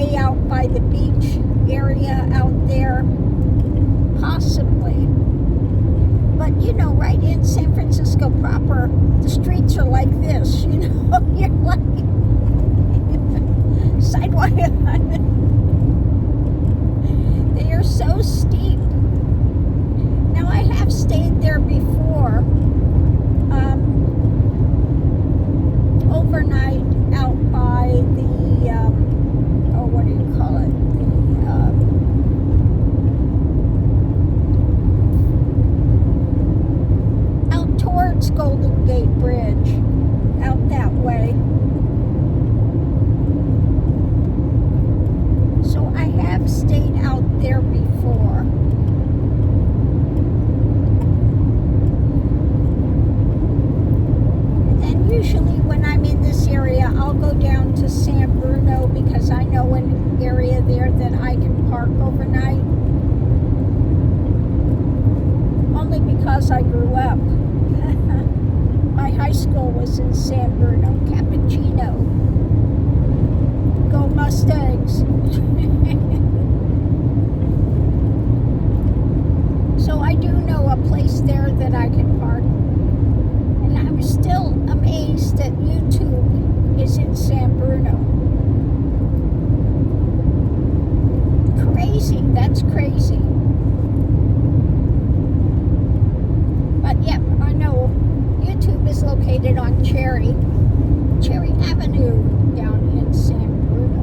way out by the beach area out there, possibly. But you know, right in San Francisco proper, the streets are like this, you know. You're like sidewalk. They are so steep. Now I have stayed there before, overnight out by the oh, what do you call it? Out towards Golden Gate Bridge, out that way. So I have stayed out there before. And usually when I'm in this area, I'll go down to San Bruno because I know an area there that I can park overnight. Only because I grew up. My high school was in San Bruno, Cappuccino. Go Mustangs. So I do know a place there that I can park. And I'm still amazed that YouTube is in San Bruno. Crazy, that's crazy. But yep, I know YouTube is located on Cherry Avenue down in San Bruno.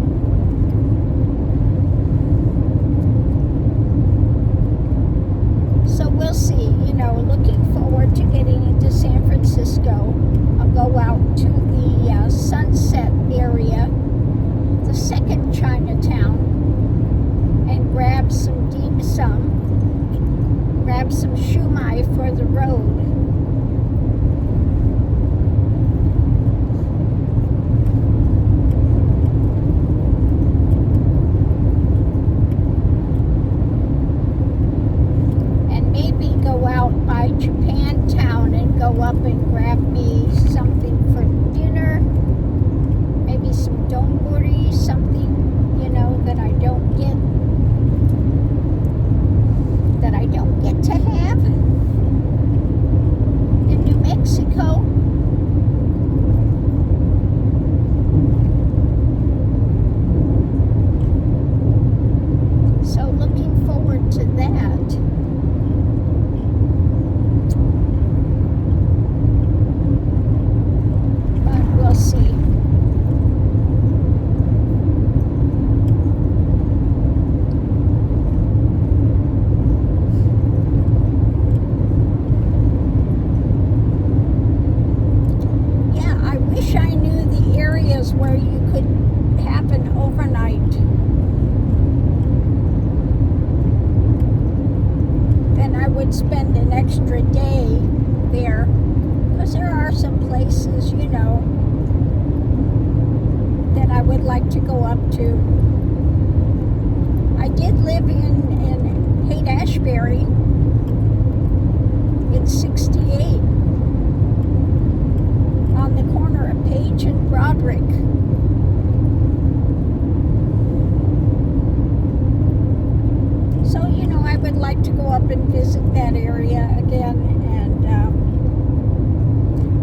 So we'll see, you know, looking forward to getting into San Francisco. I'll go out to the Sunset area, the second Chinatown, and grab some dim sum, grab some shumai for the road. Japantown and go up and grab me something for dinner, maybe some donburi, something, you know, that I don't get to have in New Mexico. So looking forward to that. See. Yeah, I wish I knew the areas where you could have an overnight. Then I would spend an extra day there, because there are some places, you know, that I would like to go up to. I did live in Haight-Ashbury in 68 on the corner of Page and Broderick. So, you know, I would like to go up and visit that area again. And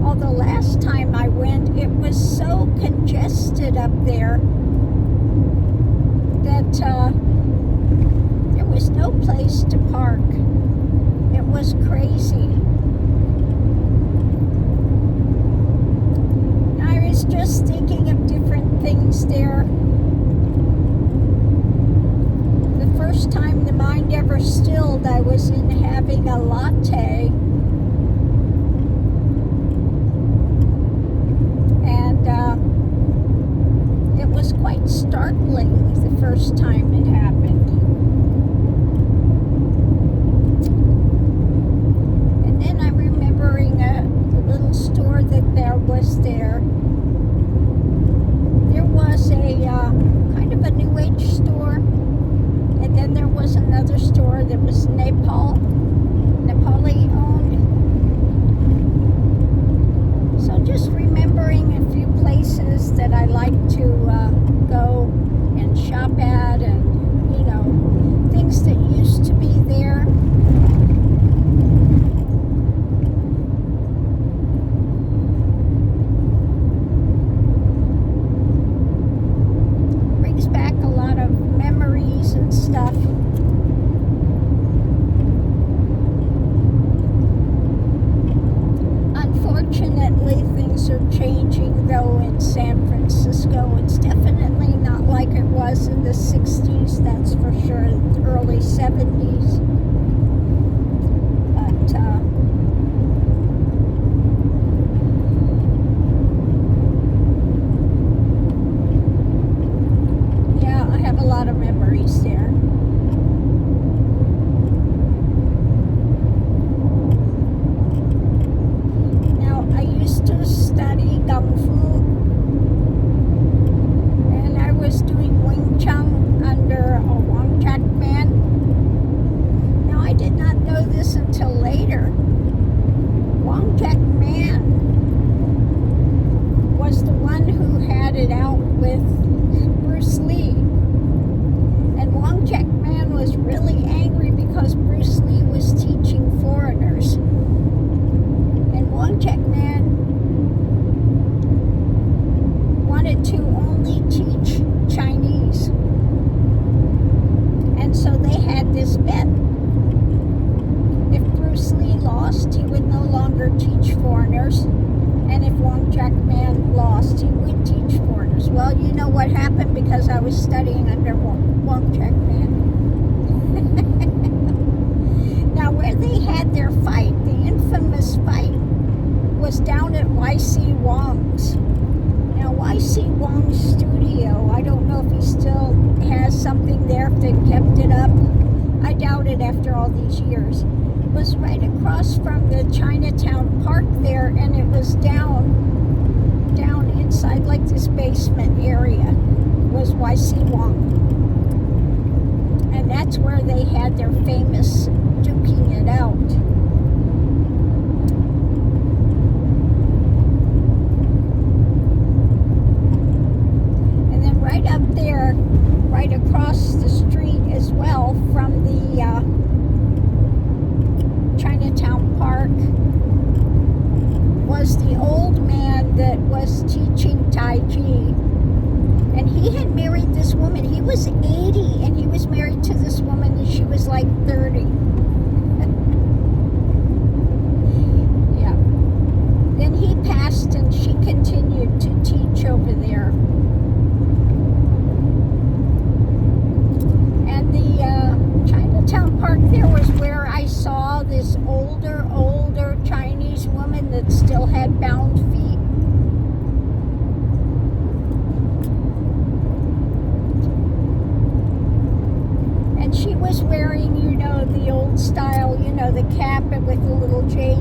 although last time I went, it was so congested up there that there was no place to park. It was crazy. I was just thinking of different things there. The first time the mind ever stilled, I was in having a latte. It was quite startling the first time it happened. And then I'm remembering a little store that there was there. There was a kind of a New Age store, and then there was another store that was Nepali owned. So just remembering a few places that I like to go and shop because I was studying under Wong Trek Man. Now, where they had their fight, the infamous fight, was down at Y.C. Wong's. Now, Y.C. Wong's studio, I don't know if he still has something there, if they've kept it up. I doubt it after all these years. It was right across from the Chinatown Park there, and it was down inside like this basement area was Y.C. Wong. And that's where they had their famous duking it out. And then right up there, right across the street as well from the Chinatown Park, was the old man that was teaching Tai Chi. And he had married this woman. He was 80 and he was married to this woman and she was like 30. Yeah. Then he passed and she continued to teach over there. And the Chinatown Park there was where I saw this older Chinese woman that still had bound feet. And she was wearing, the old style, the cap with a little jade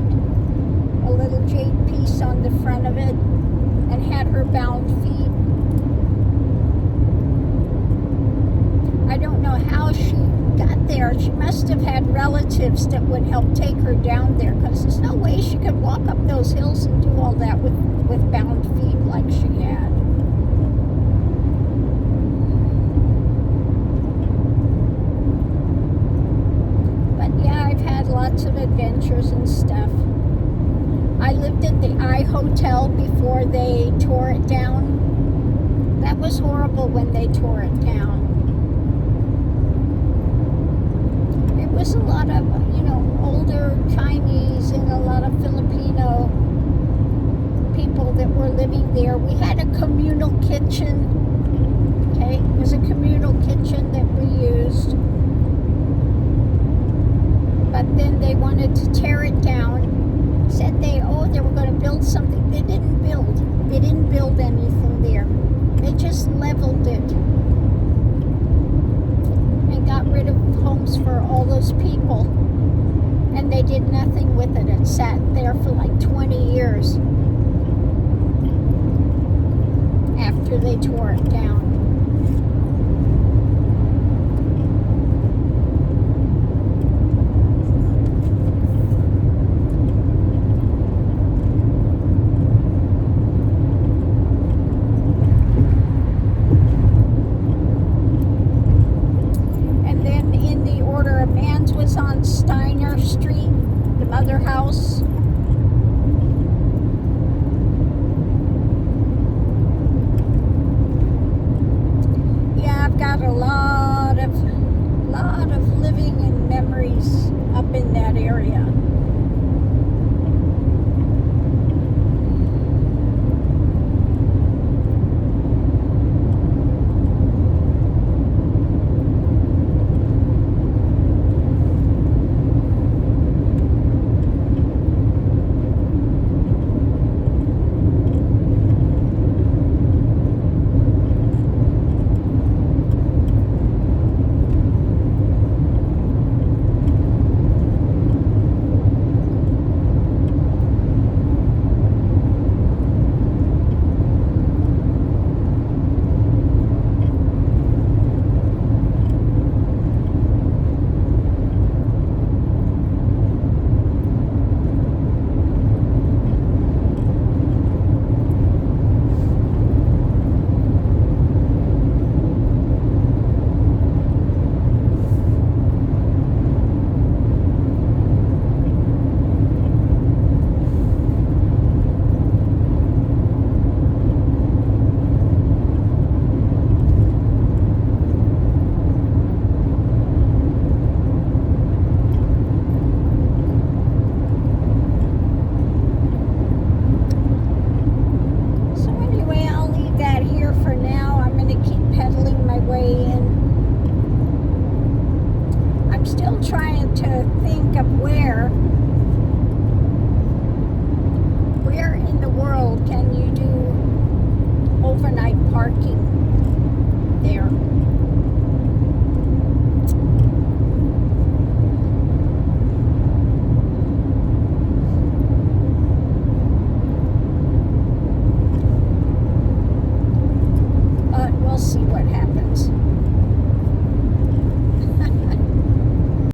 piece on the front of it, and had her bound feet. I don't know how she got there. She must have had relatives that would help take her down there, because there's no way she could walk up those hills and do all that with bound feet like she had. But yeah, I've had lots of adventures and stuff. I lived at the I Hotel before they tore it down. That was horrible when they tore it down. It was a lot of, older Chinese and a lot of Filipino people that were living there. We had a communal kitchen. Okay, it was a communal kitchen that we used. But then they wanted to tear it down. Said they were going to build something. They didn't build anything there. They just leveled it and got rid of homes for all those people. And they did nothing with it. It sat there for like 20 years after they tore it down. On Steiner Street, the mother house. Yeah, I've got a lot of living and memories up in that area.